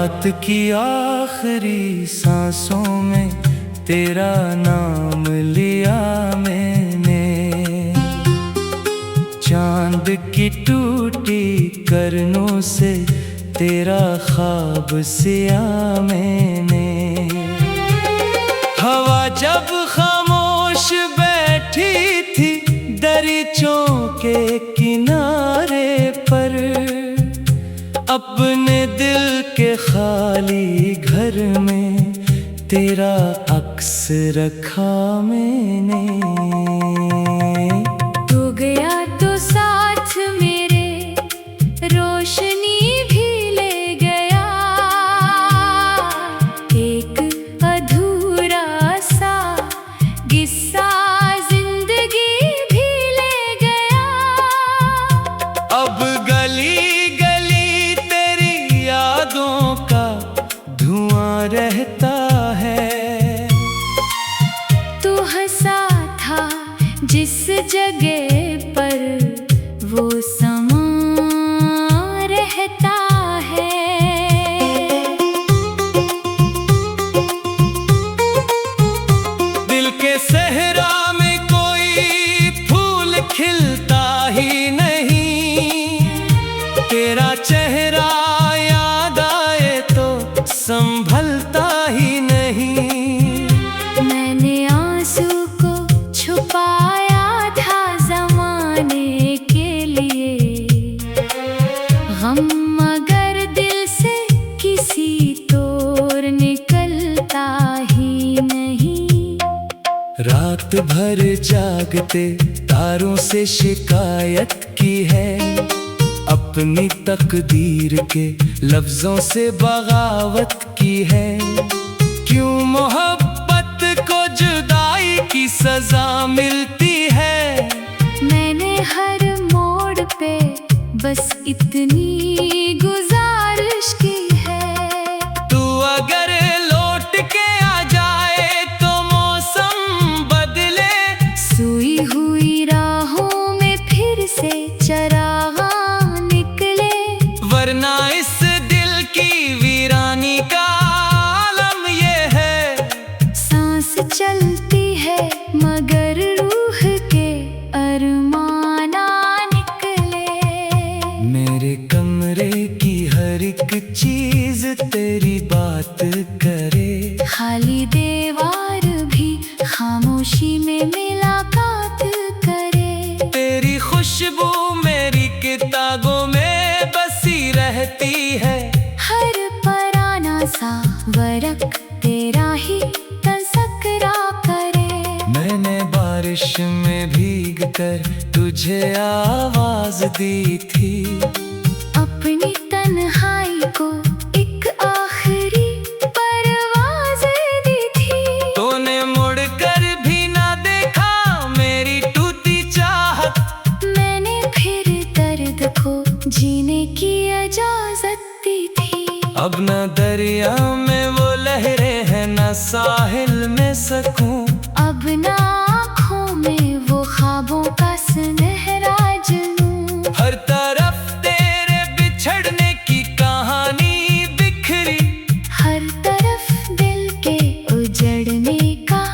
रात की आखिरी सांसों में तेरा नाम लिया मैंने। चांद की टूटी किरणों से तेरा ख्वाब सिया मैंने। हवा जब खामोश बैठी थी दरीचों के किनारे पर, अपने दिल के खाली घर में तेरा अक्स रखा मैंने। तू गया तो साथ मेरे रोशनी भी ले गया, एक अधूरा सा किस्सा जिंदगी भी ले गया। अब गली का धुआं रहता है। तू हंसा था जिस जगह पर वो समा रहता है। दिल के सहरा में कोई फूल खिलता ही नहीं, तेरा चेहरा संभलता ही नहीं। मैंने आंसू को छुपाया था ज़माने के लिए, गम मगर दिल से किसी तोर निकलता ही नहीं। रात भर जागते तारों से शिकायत की है, अपनी तकदीर के लफ्जों से बगावत की है। क्यों मोहब्बत को जुदाई की सजा मिलती है। मैंने हर मोड़ पे बस इतनी गुजारिश की है, तू अगर लौट के आ जाए तो मौसम बदले। सोई हुई राहों में फिर से चरागा वरना इस दिल की वीरानी का आलम ये है। सांस चलती है मगर रूह के अरमाना निकले। मेरे कमरे की हर एक चीज तेरी बात करे, खाली दीवार भी खामोशी में मुलाकात करे। तेरी खुशबू मेरी किताबों में रहती है, हर पराना सा वरक तेरा ही तज़किरा करे। मैंने बारिश में भीग कर तुझे आवाज दी थी, अपनी तन्हाई को एक आखिरी परवाज़ दी थी। तूने मुड़ कर भी ना देखा मेरी टूटी चाहत, मैंने फिर दर्द को जीने की इजाजत दी थी। अब न दरिया में वो लहरें हैं न साहिल में सकूं, अब न आँखों में वो ख्वाबों का सुनहरा जुनून। हर तरफ तेरे बिछड़ने की कहानी बिखरी, हर तरफ दिल के उजड़ने का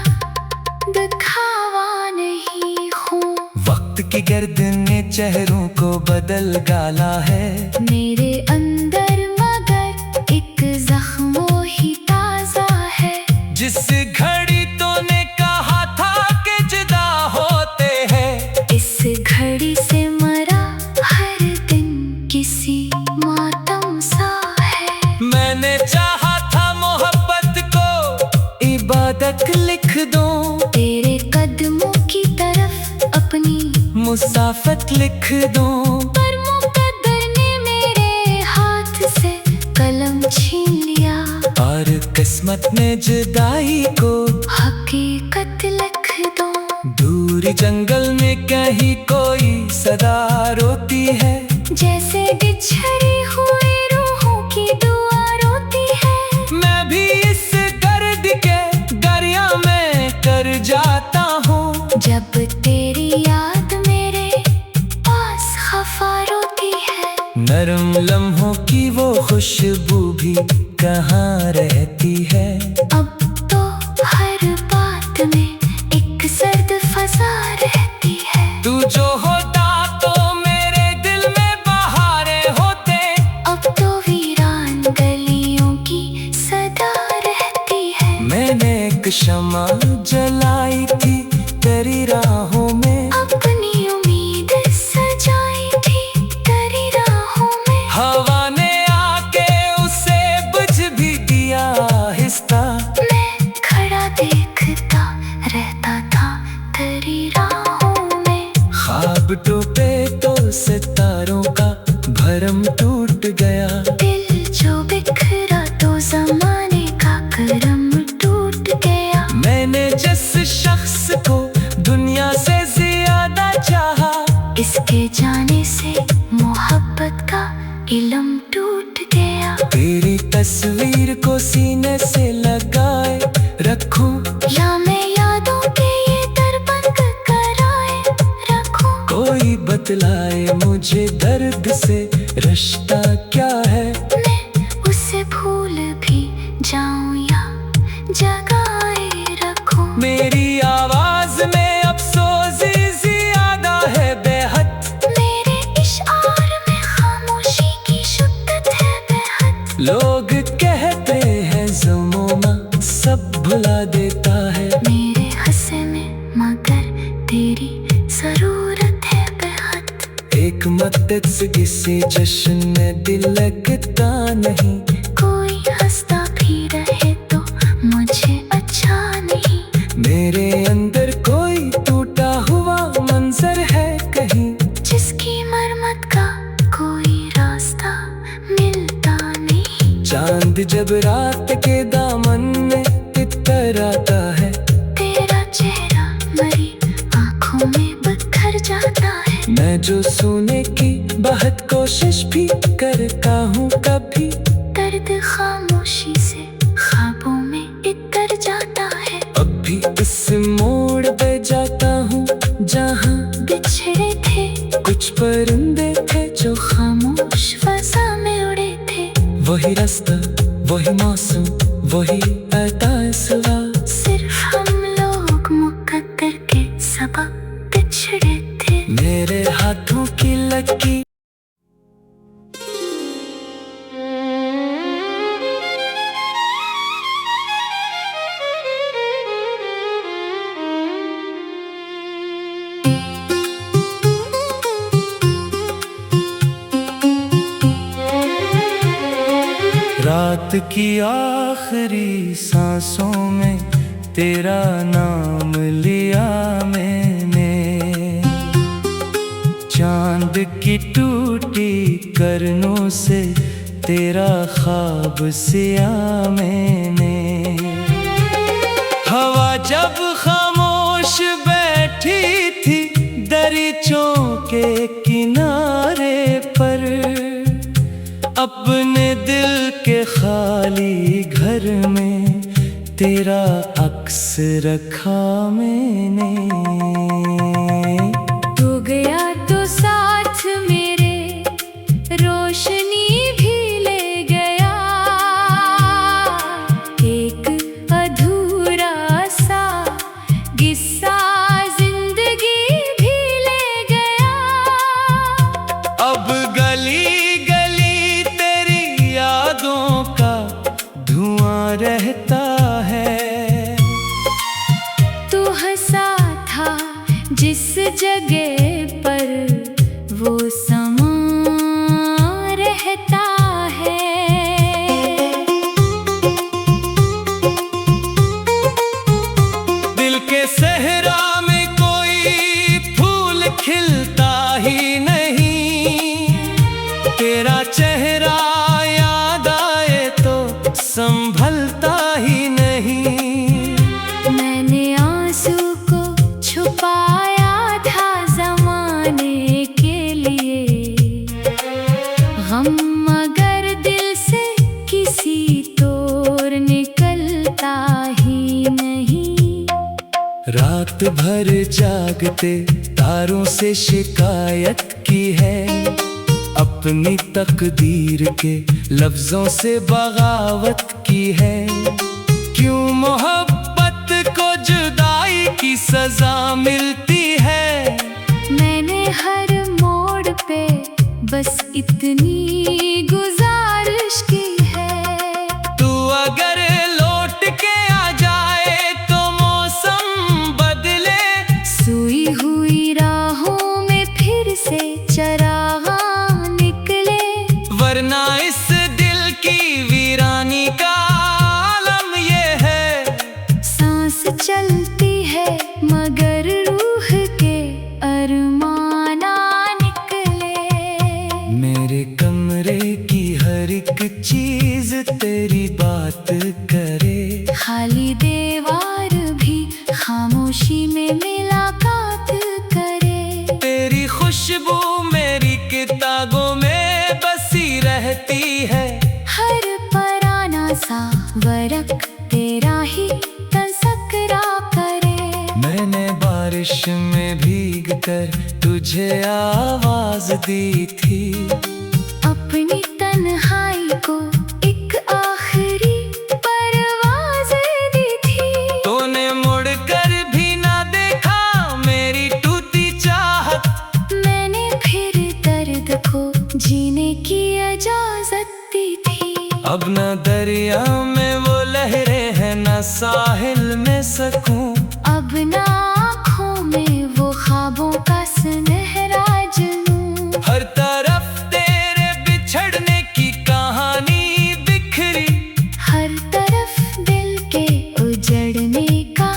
दिखावा नहीं हूँ। वक्त की गर्द ने चेहरों को बदल डाला है, मेरे अंदर मगर एक जख्म ही ताजा है। जिस घड़ी तूने कहा था कि जुदा होते हैं, इस घड़ी से मरा हर दिन किसी मातम सा है। मैंने चाहा था मोहब्बत को इबादत लिख दूं, तेरे कदमों की तरफ अपनी मुसाफत लिख दूं। पर मुकद्दर ने मेरे हाथ से कलम छीन लिया, और किस्मत ने जुदाई को हकीकत लिख दो। दूर जंगल में कहीं कोई सदा रोती है, जैसे बिछड़ी हुई रूहों की दुआ रोती है। मैं भी इस दर्द के दरिया में कर जाता हूँ, जब तेरी याद मेरे पास खफा रोती है। नरम लम्हों की वो खुशबू भी कहाँ रहती है। अब तो हर बात में एक सर्द फजा रहती है। तू जो होता तो मेरे दिल में बहारें होते। अब तो वीरान गलियों की सदा रहती है। मैंने एक शम्मा जलाई थी तेरी राहों में, अपनी उम्मीद सजाई थी तेरी राहों में। हवा ने आके उसे बुझ भी दिया आहिस्ता। मैं खड़ा देखता रहता था तेरी राहों में। ख्वाब टूटे तो सितारों का भरम टूट गया। दिल जो बिखरा तो जमाने का करम टूट गया। मैंने जिस शख्स को दुनिया से ज्यादा चाहा, इसके जाने से मोहब्बत का इल्म टूट गया। तेरी तस्वीर को सीने से लगाए रखूं, या मैं यादों के ये दर बंद कराए रखूं। कोई बतलाए मुझे दर्द से रिश्ता क्या है। मैं उसे भूल भी जाऊं या जगाए रखूं। मेरी आवाज में अफसोस ज्यादा है बेहद। मेरे इशार में खामोशी की शिद्दत है बेहद। लोग कहते हैं ज़माना सब भुला देता है। मेरे हंसे में मगर तेरी जरूरत है बेहद। एक मदद से किसी जश्न में दिल लगता नहीं। कोई हंसता भी रहे तो मुझे अच्छा नहीं। मेरे अंदर कोई टूटा हुआ मंजर है कहीं, जिसकी मरम्मत का कोई रास्ता मिलता नहीं। चांद जब रात के दामन में तितर आता है, तेरा चेहरा मेरी आंखों में बिखर जाता है। मैं जो सुनने की बहुत कोशिश भी करता हूँ, कभी दर्द खामोशी से ख्वाबों में इतर जाता है। अब भी इस मोड़ पे जाता हूँ जहाँ बिछड़े थे कुछ परिंदे थे जो खामोश फजा में उड़े थे। वही रास्ता वही मौसम वही फैसला। सिर्फ हम लोग मुकद्दर के सबब बिछड़े थे। मेरे हाथों की लकीर रात की आखिरी सांसों में तेरा नाम लिया मैंने। चांद की टूटी करनों से तेरा ख्वाब सिया मैंने। हवा जब खामोश बैठी थी दरीचों के किनारे पर, अपने दिल के खाली घर में तेरा अक्स रखा मैंने। तू गया तो साथ मेरे रोशनी भी ले गया। एक अधूरा सा किस्सा जिंदगी भी ले गया। अब गली गली तेरी यादों का धुआं रहता है। तू हंसा था जिस जगह पर वो समा रहता है। दिल के सहरा में कोई फूल खिलता ही नहीं। तेरा चेहरा याद आए तो संभलता ही नहीं। मैंने आंसू को छुपाया था जमाने के लिए। गम मगर दिल से किसी तोर निकलता ही नहीं। रात भर जागते तारों से शिकायत की है। अपनी तकदीर के लफ्जों से बगावत की है। क्यों मोहब्बत को जुदाई की सजा मिलती है। मैंने हर मोड़ पे बस इतनी गुजारिश की है। तू अगर लौट के आ जाए तो मौसम बदले। सोई हुई राहों में फिर से चरागा निकले। वरना इस दिल की वीरानी का आलम ये है। सांस चलती है मगर रूह के अरमाना निकले। मेरे कमरे की हर एक चीज तेरी बात करे। खाली दीवार भी खामोशी में मुलाकात करे। तेरी खुशबू मेरी किताबों में बसी रहती है। हर पराना सा वरक तेरा ही तज़किरा करे। मैंने बारिश में भीग कर तुझे आवाज दी थी। अपनी तन्हाई को एक आखिरी परवाज़ दी थी। तूने मुड़ कर भी ना देखा मेरी टूटी चाहत। मैंने फिर दर्द को जीने की इजाज़त दी थी। अब न दरिया में वो लहरें हैं न साहिल में सकूं। अब ना आँखों में वो ख्वाबों का सुनहरा जुनून। हर तरफ तेरे बिछड़ने की कहानी बिखरी। हर तरफ दिल के उजड़ने का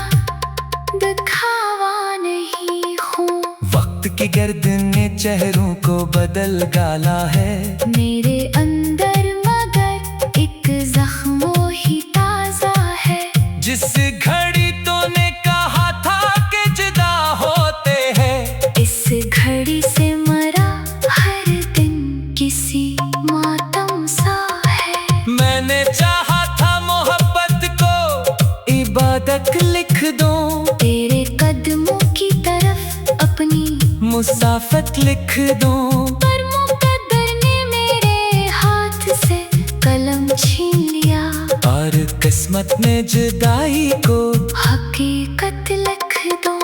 दिखावा नहीं हूँ। वक्त की गर्द ने चेहरों को बदल डाला है। मेरे अंदर मगर एक जख्म ही ताजा है। जिस घड़ी तूने कहा था कि जुदा होते हैं। इस घड़ी से मरा हर दिन किसी मातम सा है। मैंने चाहा था मोहब्बत को इबादत लिख दूं। तेरे कदमों की तरफ अपनी मुसाफत लिख दूं। पर मुकद्दर ने मेरे हाथ से कलम छीन लिया। और किस्मत ने जुदाई को हकीकत लिख दो।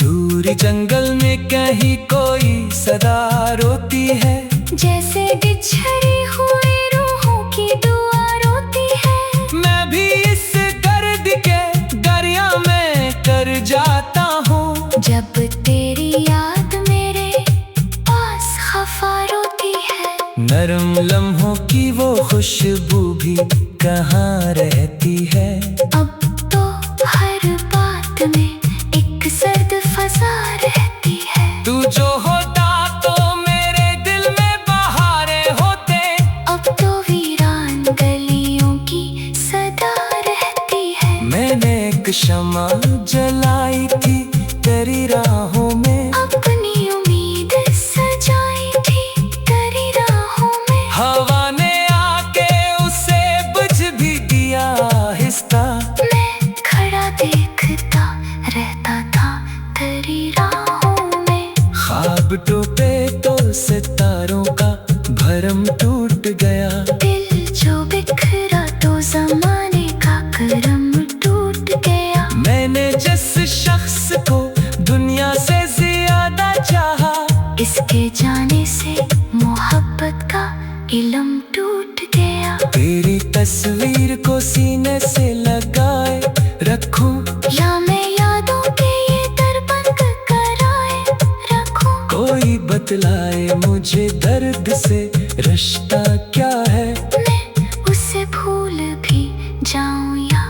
दूर जंगल में कहीं कोई सदा रोती है। जैसे बिछड़ी हुई रूहों की दुआ रोती है। मैं भी इस दर्द के दरिया में कर जाता हूँ। जब तेरी याद मेरे पास खफा रोती है। नरम लम्हों की वो खुशबू भी कहाँ रहती है। अब तो हर बात में एक सर्द फजा रहती है। तू जो होता तो मेरे दिल में बहारें होते। अब तो वीरान गलियों की सदा रहती है। मैंने एक शमा जलाई थी तेरी राहों में। अपनी उम्मीद सजाई थी तेरी राहों में। हवा ने आके उसे बुझ भी दिया आहिस्ता। मैं खड़ा देखता रहता था तेरी राहों में। ख्वाब टूटे तो सितारों का भरम टूट गया। दिल जो बिखरा तो जमाने का करम टूट गया। मैंने जिस शख्स को दुनिया से ज्यादा चाहा। इसके जाने से मोहब्बत का इल्म टूट गया। तेरी तस्वीर को सीने से लगाए रखूं। या मैं यादों के ये दरबंद कराए रखूं। कोई बतलाए मुझे दर्द से रिश्ता क्या है। मैं उसे भूल भी जाऊं या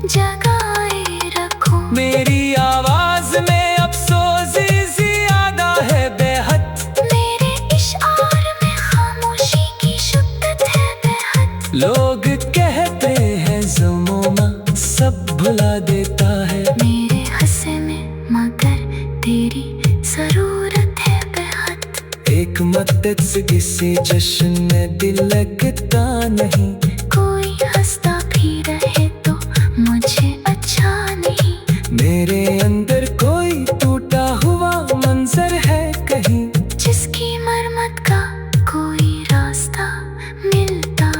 जगाए रखूं। मेरी आवाज में अफसोस ज्यादा है बेहद। मेरे इशार में खामोशी की शिद्दत है बेहद। लोग कहते हैं ज़माना सब भुला देता है। मेरे हंसे में मगर तेरी जरूरत है बेहद। एक मदद से किसी जश्न में दिल लगता नहीं। कोई हंसता भी रहे तो मुझे अच्छा नहीं। मेरे अंदर कोई टूटा हुआ मंजर है कहीं। जिसकी मरम्मत का कोई रास्ता मिलता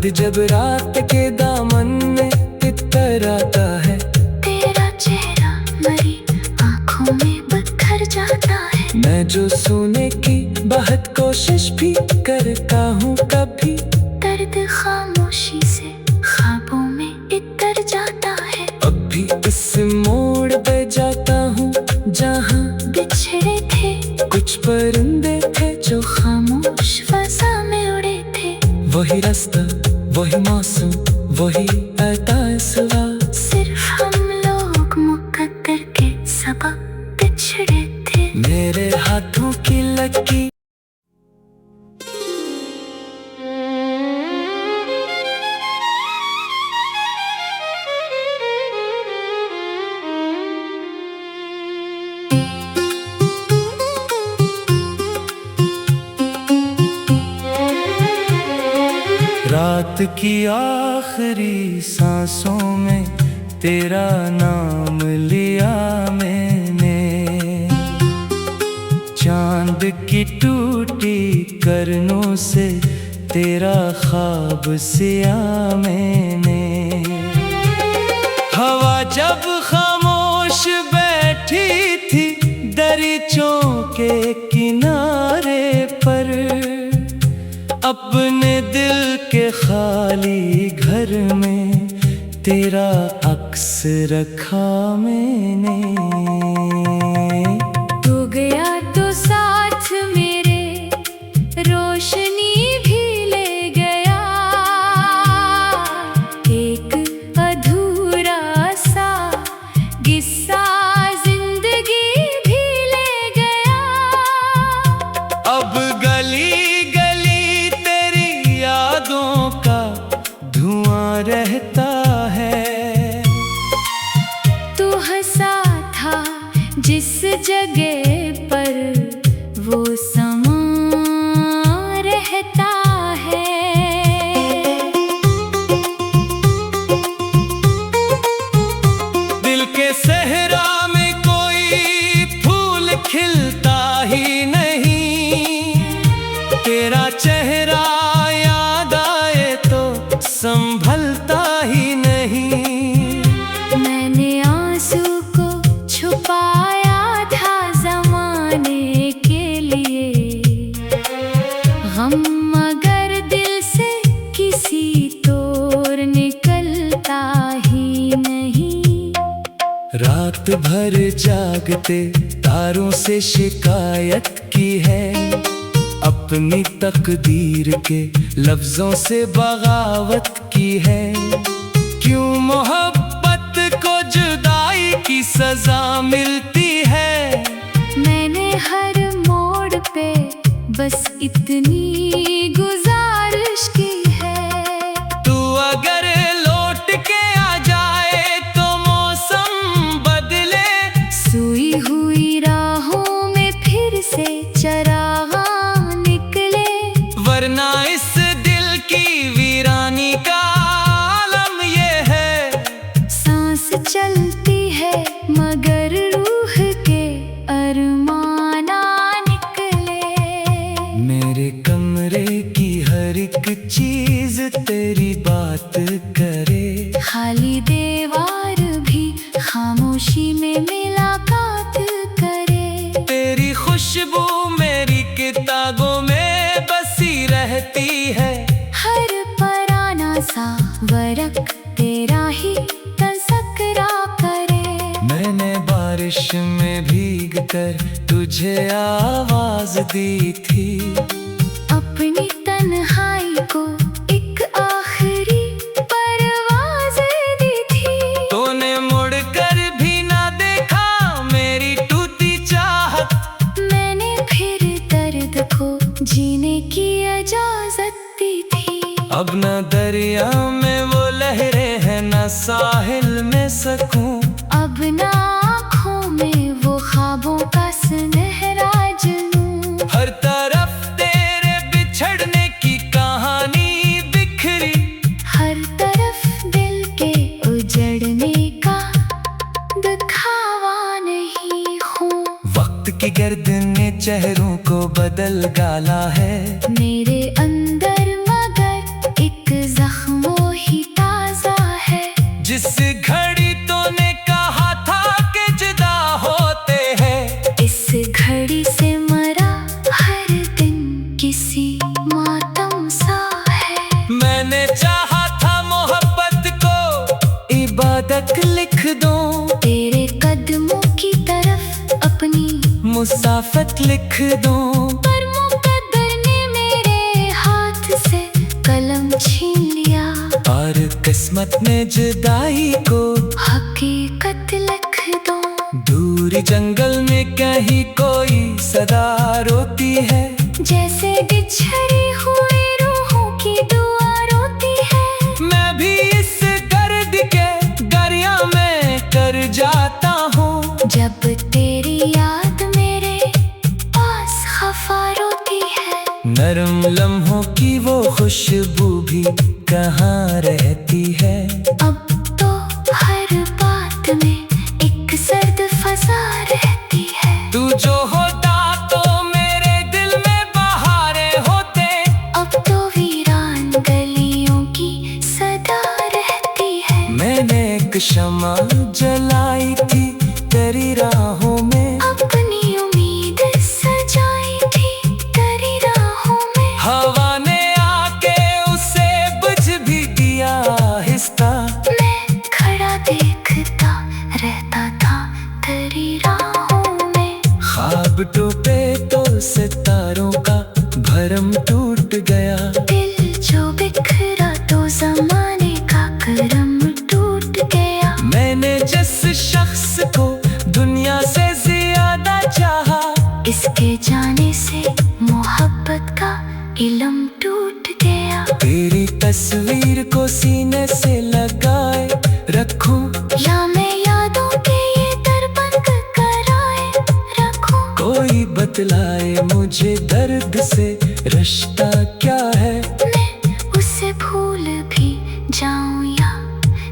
याद जब रात के दामन में तितर आता है, तेरा चेहरा मेरी आंखों में बिखर जाता है। मैं जो सोने की बहुत कोशिश भी करता हूँ, कभी दर्द खामोशी से ख्वाबों में इतर जाता है। अब भी इस मोड़ पे जाता हूँ जहाँ बिछड़े थे कुछ परिंदे थे जो खामोश फजा में उड़े थे। वही रास्ता, वही मौसम, वही एहसास, सिर्फ हम लोग मुकद्दर के सबब बिछड़े थे। मेरे हाथों की लकीर रात की आखिरी सांसों में तेरा नाम लिया मैंने, चांद की टूटी करनों से तेरा ख्वाब सिया मैंने। हवा जब खामोश बैठी थी दरीचों के किनारे पर, अपने दिल के खाली घर में तेरा अक्स रखा मैंने। तू गया तो साथ मेरे रोशनी भी ले गया, एक अधूरा सा किस्सा जिंदगी भी ले गया। अब गली धुआं रहता है, तू हंसा था जिस जगह पर वो समा रहता है। दिल के सहरा में कोई फूल खिलता ही नहीं, तेरा चेहरा संभलता ही नहीं। मैंने आंसू को छुपाया था ज़माने के लिए, गम मगर दिल से किसी तोर निकलता ही नहीं। रात भर जागते तारों से शिकायत की है, अपनी तकदीर के लफ्जों से बगावत की है। क्यों मोहब्बत को जुदाई की सजा मिलती है। मैंने हर मोड़ पे बस इतनी गुजारिश की है, तू अगर लौट के आ जाए तो मौसम बदले, सोई हुई राहों में फिर से चरागा वरना इस दिल की वीरानी का आलम ये है। सांस चलती है मगर रूह के अरमाना निकले। मेरे कमरे की हर एक चीज तेरी बात करे, खाली दीवार भी खामोशी में मुलाकात करे। तेरी खुशबू मेरी किताबों में रहती है, हर पराना सा वरक तेरा ही तज़किरा करे। मैंने बारिश में भीग कर तुझे आवाज दी थी, अपनी तन्हाई को एक आखिरी परवाज़ दी थी। तूने मुड़ कर भी ना देखा मेरी टूटी चाहत, मैंने फिर दर्द को जीने की इजाजत दी थी। अब न दरिया में वो लहरें हैं न साहिल में सकूं, अब न आँखों में वो ख्वाबों का सुनहरा जुनून। हर तरफ तेरे बिछड़ने की कहानी बिखरी, हर तरफ दिल के उजड़ने का दिखावा नहीं हूँ। वक्त की गर्द ने चेहरों को बदल डाला है, मेरे अंदर मगर एक जख्म किसी मातम सा है। मैंने चाहा था मोहब्बत को इबादत लिख दूं, तेरे कदमों की तरफ अपनी मुसाफत लिख दूं। पर मुकद्दर ने मेरे हाथ से कलम छीन लिया, और किस्मत ने जुदाई को हकीकत लिख दो। दूरी जंगल में कहीं कोई सदा रोती है, जैसे बिछड़ी हुई रूहों की दुआ रोती है। मैं भी इस दर्द के दरिया में कर जाता हूँ, जब तेरी याद मेरे पास खफा रोती है। नरम लम्हों की वो खुशबू भी कहाँ रहती है। अब तो हर बात में एक सर्द फजा रहती है। तू जो होता तो मेरे दिल में बहारें होते, अब तो वीरान गलियों की सदा रहती है। मैंने एक शम्मा जलाई थी तेरी राहों में, अपनी उम्मीद सजाई थी तेरी राहों में। हवा ने आके उसे बुझ भी दिया आहिस्ता। मैं खड़ा देखता रहता था तेरी राहों में। ख्वाब टूटे तो सितारों का भरम टूट गया, दिल जो बिखरा तो जमाने का करम टूट गया। मैंने जिस शख्स को दुनिया से ज्यादा चाहा, इसके जाने से मोहब्बत का इल्म टूट गया। तेरी तस्वीर को सीने से लगाए रखूं, या मैं यादों के ये दरबंद कराए रखूं। कोई बतलाए मुझे दर्द से रिश्ता क्या है। मैं उसे भूल भी जाऊं या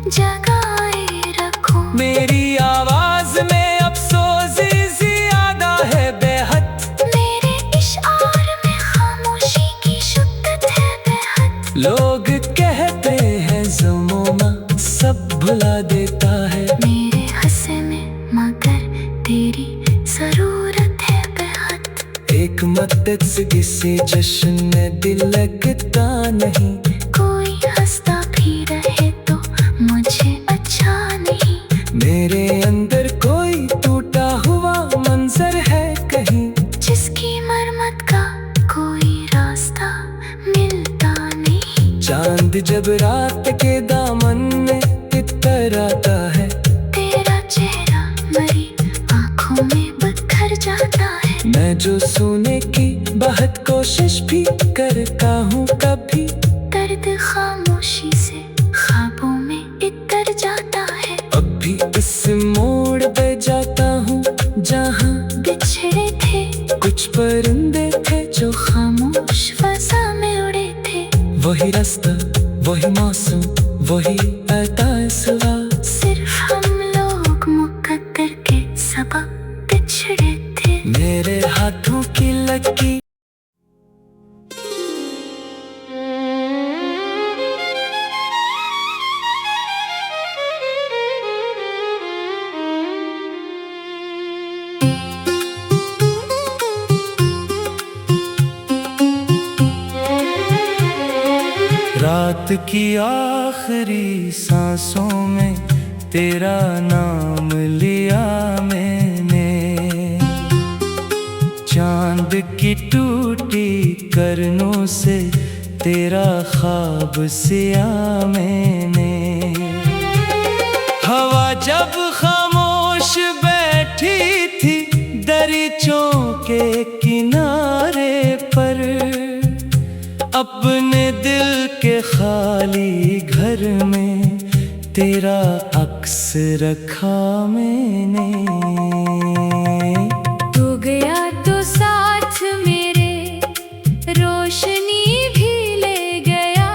जगाए रखूं। मेरी आवाज में अफसोस ज्यादा है बेहद, मेरे इशार में खामोशी की शिद्दत है बेहद। लोग कहते हैं ज़माना सब भुला देता है, मेरे हंसे में मगर तेरी जरूरत है बेहद। एक मदद से किसी जश्न में दिल लगता नहीं, कोई हंसता भी रहे तो मुझे अच्छा नहीं। मेरे अंदर कोई टूटा हुआ मंजर है कहीं, जिसकी मरम्मत का कोई रास्ता मिलता नहीं। चांद जब रात के दामन में इतर आता है, तेरा चेहरा मरी आंखों में बखर जाता है। मैं जो सुने की बहुत कोशिश भी करता हूँ कभी, दर्द खामोशी से ख्वाबों में इतर जाता है। अब भी इस मोड़ पे जाता हूँ जहाँ बिछड़े थे कुछ परिंदे थे जो खामोश फजा में उड़े थे। वही रास्ता वही मौसम वही अतासवा, सिर्फ हम लोग मुकद्दर के सबब बिछड़े थे। मेरे हाथों की लकीर रात की आखिरी सांसों में तेरा नाम लिया मैंने, चांद की टूटी करनों से तेरा ख्वाब सिया मैंने। हवा जब खामोश बैठी थी दरीचों के किनारे पर, अपने दिल के खाली घर में तेरा अक्स रखा मैंने। तू गया तो साथ मेरे रोशनी भी ले गया,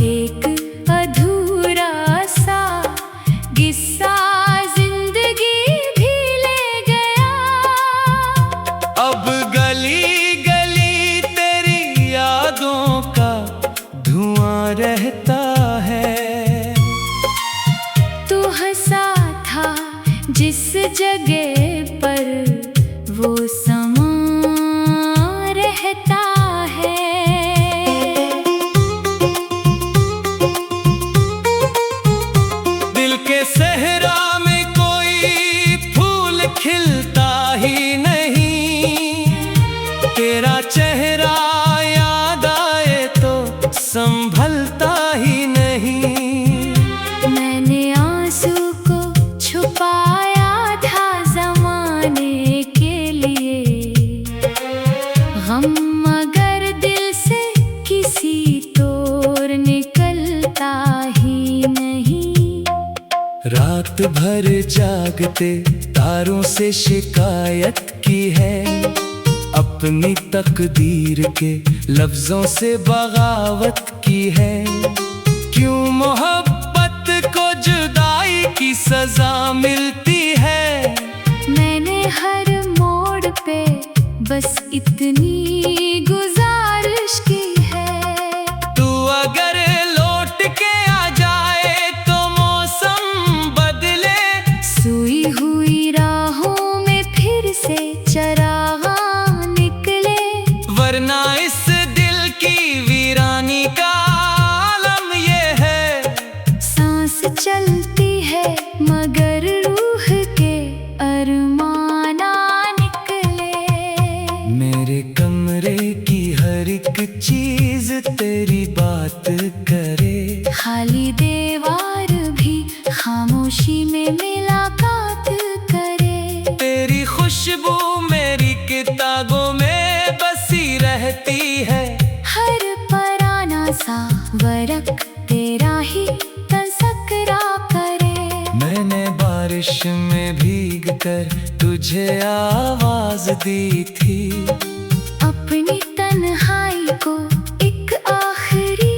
एक अधूरा सा किस्सा जिंदगी भी ले गया। अब गली रहता है, तू हंसा था तेरा चेहरा याद आए तो संभलता ही नहीं। मैंने आंसू को छुपाया था जमाने के लिए, गम मगर दिल से किसी तोर निकलता ही नहीं। रात भर जागते तारों से शिकायत की है, अपनी तकदीर के लफ्जों से बगावत की है। क्यों मोहब्बत को जुदाई की सजा मिलती है। मैंने हर मोड़ पे बस इतनी गुजारिश की है, तू अगर लौट के आ जाए तो मौसम बदले। सोई हुई राहों में फिर से चरागा निकले, वरना इस दिल की वीरानी का आलम ये है। सांस चलती है मगर रूह के अरमाना निकले। मेरे कमरे की हर एक चीज तेरी बात करे, खाली दीवार भी खामोशी में मुलाकात करे। तेरी खुशबू मेरी किताबों में बसी रहती है। हर पराना सा वरक तेरा ही तज़किरा करे। मैंने बारिश में भीग कर तुझे आवाज दी थी, अपनी तन्हाई को एक आखिरी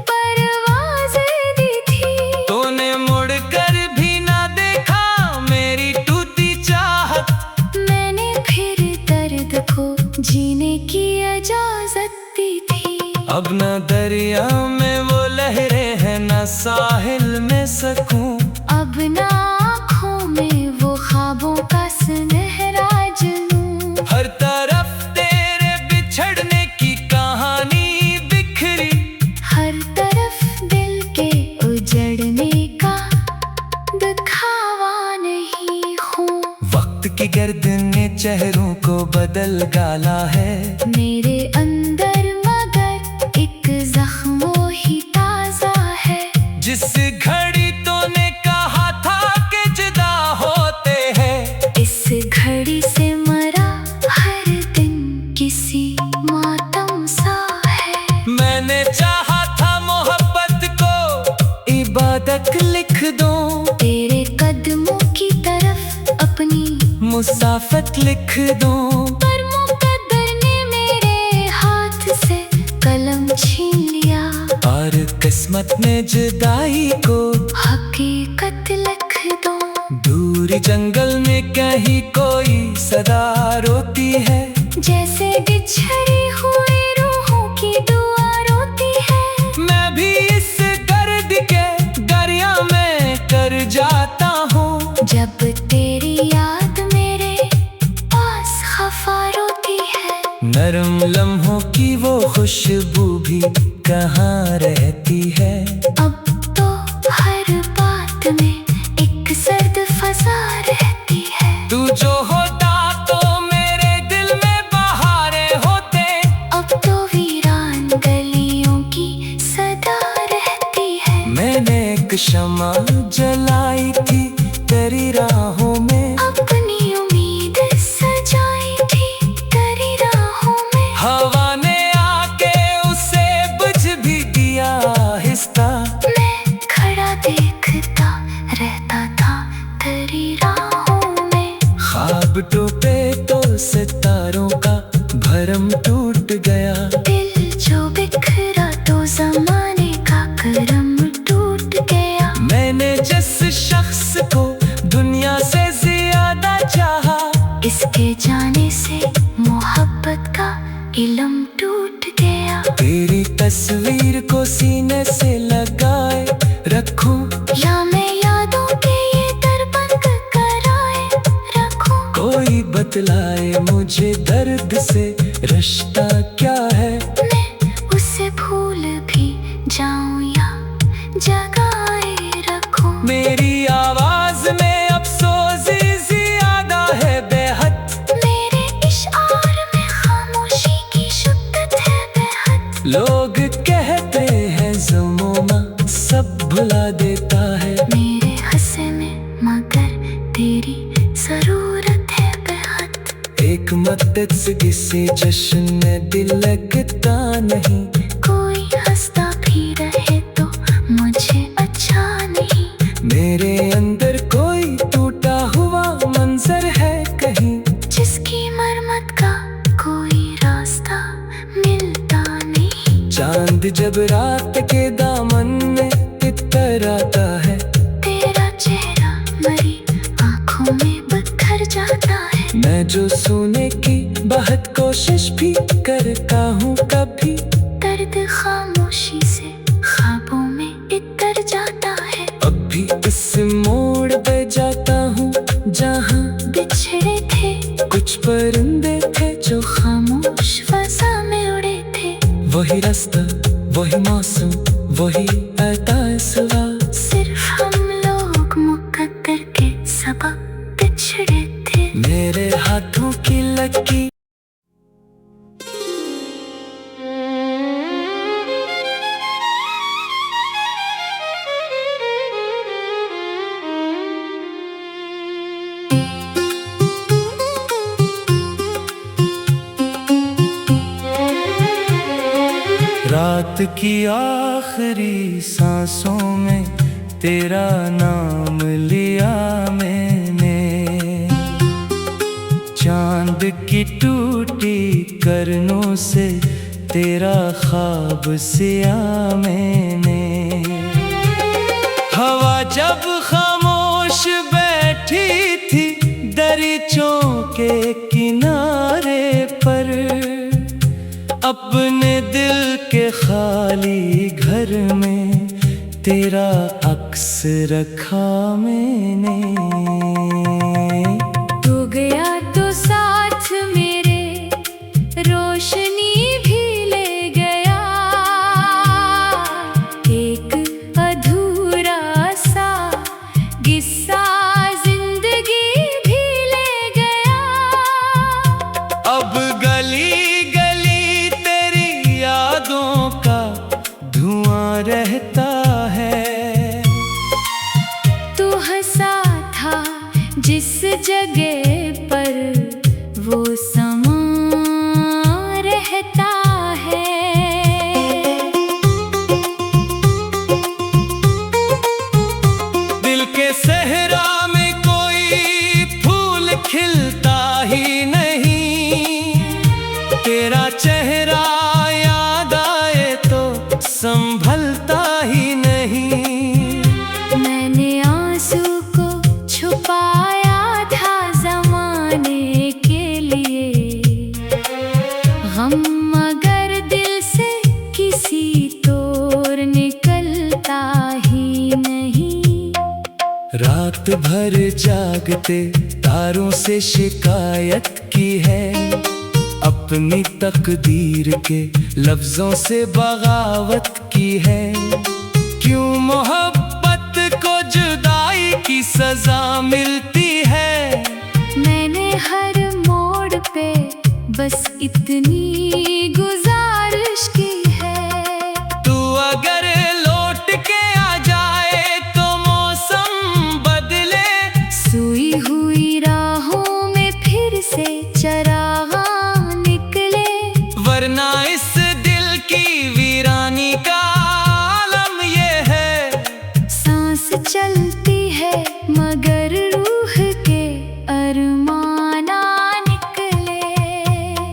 परवाज़ दी थी। तूने मुड़ कर भी ना देखा मेरी टूटी चाहत। मैंने फिर दर्द को जीने की इजाज़त दी थी। अब न दरिया में वो लहरें हैं, न साहिल में सकूं। अब ना आँखों में वो ख्वाबों का सुनहरा जुनून। हर तरफ तेरे बिछड़ने की कहानी बिखरी, हर तरफ दिल के उजड़ने का दिखावा नहीं हूँ। वक्त की गर्द ने चेहरों को बदल डाला है। मेरे अंदर मगर एक जख्म ही ताजा है। जिस घड़ी तूने कहा था कि जुदा होते हैं, इस घड़ी से मरा हर दिन किसी मातम सा है। मैंने चाहा था मोहब्बत को इबादत लिख दूं, तेरे कदमों की तरफ अपनी मुसाफत लिख दूं। पर मुकद्दर ने मेरे हाथ से कलम छीन लिया, और किस्मत ने जुदाई को हकीकत लिख दो। दूर जंगल में कहीं कोई सदा रोती है, जैसे बिछड़ी हुई रूहों की दुआ रोती है। मैं भी इस दर्द के दरिया में कर जाता हूँ। जब तेरी याद मेरे पास खफा रोती है, नरम लम्हों की वो खुशबू भी कहाँ रहती है। अब तो हर बात में एक सर्द फजा रहती है। तू जो होता तो मेरे दिल में बहारें होते। अब तो वीरान गलियों की सदा रहती है। मैंने एक शमा जलाई थी तेरी राहों में, अपनी उम्मीद सजाई थी तेरी राहों में। हवा ने आके उसे बुझ भी दिया आहिस्ता। मैं खड़ा देखता रहता था तेरी राहों में। ख्वाब टूटे तो सितारों का भरम टूट गया। दिल जो बिखरा तो जमाने का करम टूट गया। मैंने जिस शख्स को दुनिया से ज्यादा चाहा, इसके जाने से मोहब्बत का इल्म टूट गया। तेरी तस्वीर को सीने से लगाए रखूं, या मैं यादों के ये दर बंद कराए रखूं। कोई बतलाए मुझे दर्द से रिश्ता क्या है। मैं उसे भूल भी जाऊं या जगाए रखूं। मेरी आवाज में अफसोस ज्यादा है बेहद। मेरे इशार में खामोशी की लोग कहते हैं ज़माना सब भुला देता है। मेरे हंसे में मगर तेरी जरूरत है बेहद। एक मदद से किसी जश्न में दिल लगता नहीं। कोई हंसता भी रहे तो मुझे अच्छा नहीं। मेरे अंदर कोई टूटा हुआ मंजर है कहीं, जिसकी मरम्मत का कोई रास्ता मिलता नहीं। चांद जब रात के दामन में इतर आता है, तेरा चेहरा मेरी आंखों में बिखर जाता है। मैं जो सोने की बहुत कोशिश भी करता हूँ, कभी दर्द खामोशी से ख्वाबों में इतर जाता है। अब भी इस मोड़ पे जाता हूँ जहाँ बिछड़े थे कुछ परिंदे थे जो खामोश फजा में उड़े थे। वही रास्ता, वही मौसम, वही एहसास। सिर्फ हम लोग मुकद्दर के सबब बिछड़े थे। मेरे हाथों की लकीर रात की आखिरी सांसों में तेरा नाम लिया मैंने। चांद की टूटी करनों से तेरा ख्वाब सिया मैंने। हवा जब खामोश बैठी थी दरीचों के किनारे पर, अपने दिल के खाली घर में तेरा अक्स रखा मैंने। तू गया तो साथ मेरे रोशनी भी ले गया। एक अधूरा सा किस्सा जिंदगी भी ले गया। अब गली का धुआं रहता है। तू हंसा था जिस जगह पर वो समा रहता है। दिल के सहरा में कोई फूल खिलता ही नहीं। तेरा चेहरा संभलता ही नहीं। मैंने आंसू को छुपाया था ज़माने के लिए। गम मगर दिल से किसी तोर निकलता ही नहीं। रात भर जागते तारों से शिकायत की है। अपनी तकदीर के लफ्जों से बगावत की है। क्यों मोहब्बत को जुदाई की सजा मिलती है। मैंने हर मोड़ पे बस इतनी गुजारिश की है। तू अगर लौट के आ जाए तो मौसम बदले। सोई हुई राहों में फिर से चरागा वरना इस दिल की वीरानी का आलम ये है। सांस चलती है मगर रूह के अरमाना निकले।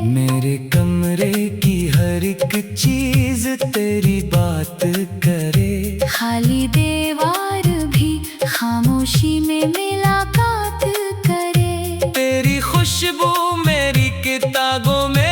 मेरे कमरे की हर एक चीज तेरी बात करे। खाली दीवार भी खामोशी में मुलाकात करे। तेरी खुशबू मेरी किताबों में